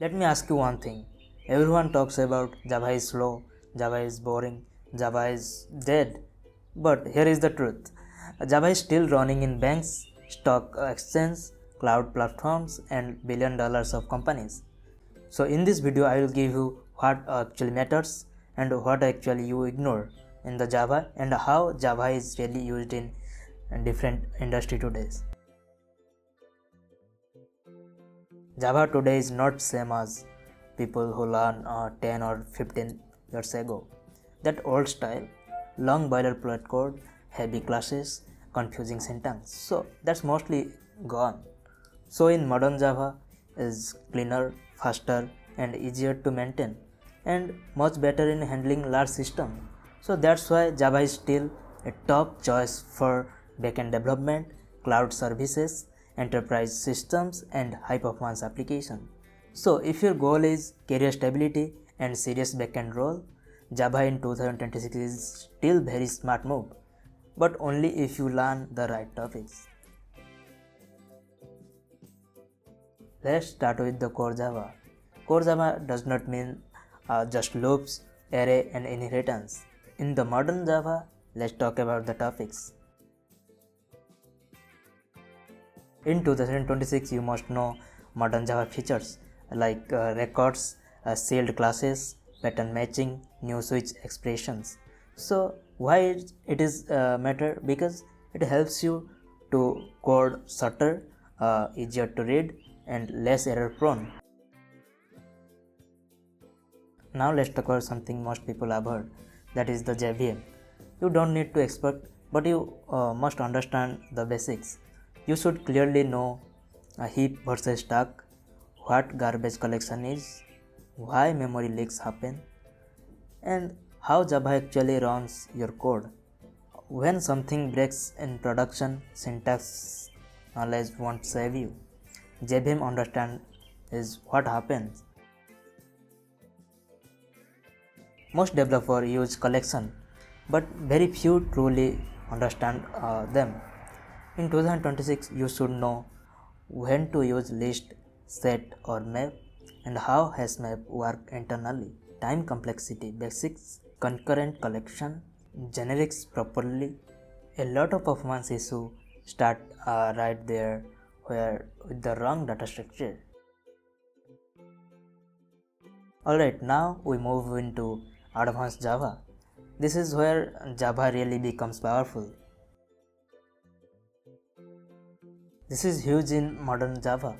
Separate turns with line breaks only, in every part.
Let me ask you one thing. Everyone talks about Java is slow, Java is boring, Java is dead. But here is the truth. Java is still running in banks, stock exchanges, cloud platforms, and billion dollars of companies. So in this video I will give you what actually matters and what actually you ignore in the Java and how Java is really used in different industry today. Java today is not same as people who learn 10 or 15 years ago. That old style, long boilerplate code, heavy classes, confusing syntax. So that's mostly gone. So in modern Java is cleaner, faster and easier to maintain and much better in handling large systems. So that's why Java is still a top choice for backend development, cloud services, enterprise systems and high performance application. So if your goal is career stability and serious backend role, Java in 2026 is still very smart move, but only if you learn the right topics. Let's start with the core Java. Core Java does not mean just loops, array and inheritance. In the modern Java, let's talk about the topics. In 2026, you must know modern Java features like records, sealed classes, pattern matching, new switch expressions. So why it is matter? Because it helps you to code shorter, easier to read and less error prone. Now let's talk about something most people have heard, that is the JVM. You don't need to expert, but you must understand the basics. You should clearly know a heap versus stack, what garbage collection is, why memory leaks happen, and how Java actually runs your code. When something breaks in production, syntax knowledge won't save you. JVM understand is what happens. Most developers use collection, but very few truly understand them. In 2026, you should know when to use list, set or map and how hash map work internally, time complexity basics, concurrent collection, generics properly. A lot of performance issue start right there where with the wrong data structure. Alright, now we move into advanced Java. This is where Java really becomes powerful. This is huge in modern Java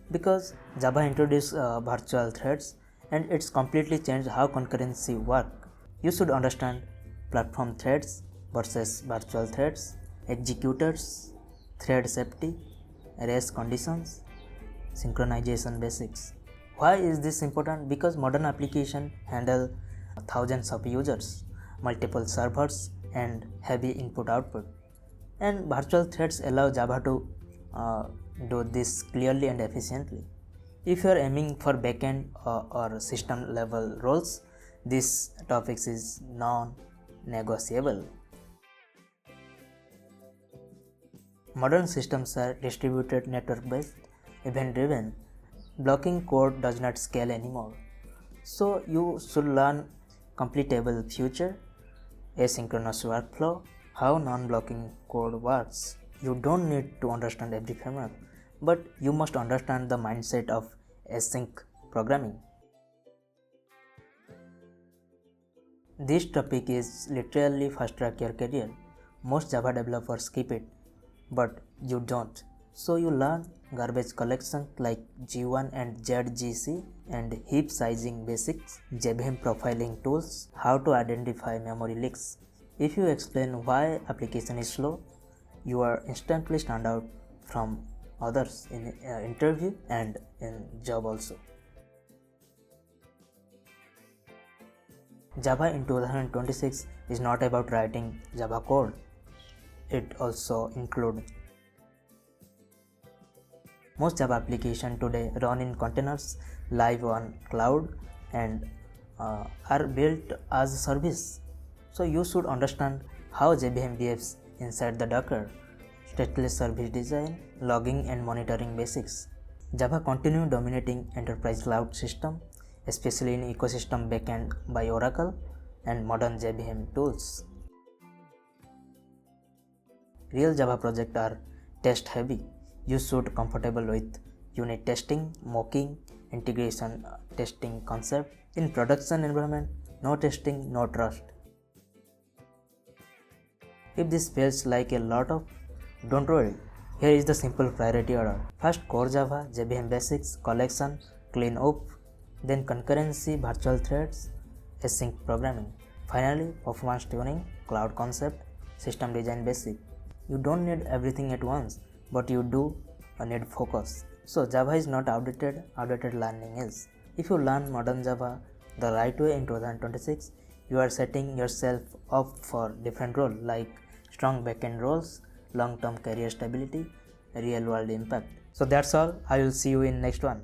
because Java introduced virtual threads and it's completely changed how concurrency work. You should understand platform threads versus virtual threads, executors, thread safety, race conditions, synchronization basics. Why is this important? Because modern applications handle thousands of users, multiple servers and heavy input output. And virtual threads allow Java to do this clearly and efficiently. If you are aiming for backend or system level roles, this topics is non-negotiable. Modern systems are distributed network based, event driven. Blocking code does not scale anymore. So you should learn completable future, asynchronous workflow, how non-blocking code works. You don't need to understand every framework, but you must understand the mindset of async programming. This topic is literally fast track your career. Most Java developers skip it, but you don't. So you learn garbage collection like G1 and ZGC and heap sizing basics, JVM profiling tools, how to identify memory leaks. If you explain why application is slow, you are instantly stand out from others in interview and in job also. Java in 2026 is not about writing Java code. It also includes most Java applications today run in containers, live on cloud and are built as a service. So you should understand how JVM behaves inside the Docker, stateless service design, logging and monitoring basics. Java continue dominating enterprise cloud system, especially in ecosystem backend by Oracle and modern JVM tools. Real Java projects are test heavy. You should comfortable with unit testing, mocking, integration testing concept. In production environment, no testing, no trust. If this feels like a lot of, don't worry. Here is the simple priority order. First core Java, JVM basics, collection, clean up, then concurrency, virtual threads, async programming. Finally, performance tuning, cloud concept, system design basic. You don't need everything at once, but you do need focus. So Java is not outdated learning is. If you learn modern Java the right way in 2026, you are setting yourself up for different role like strong backend roles, long-term career stability, real-world impact. So that's all. I will see you in next one.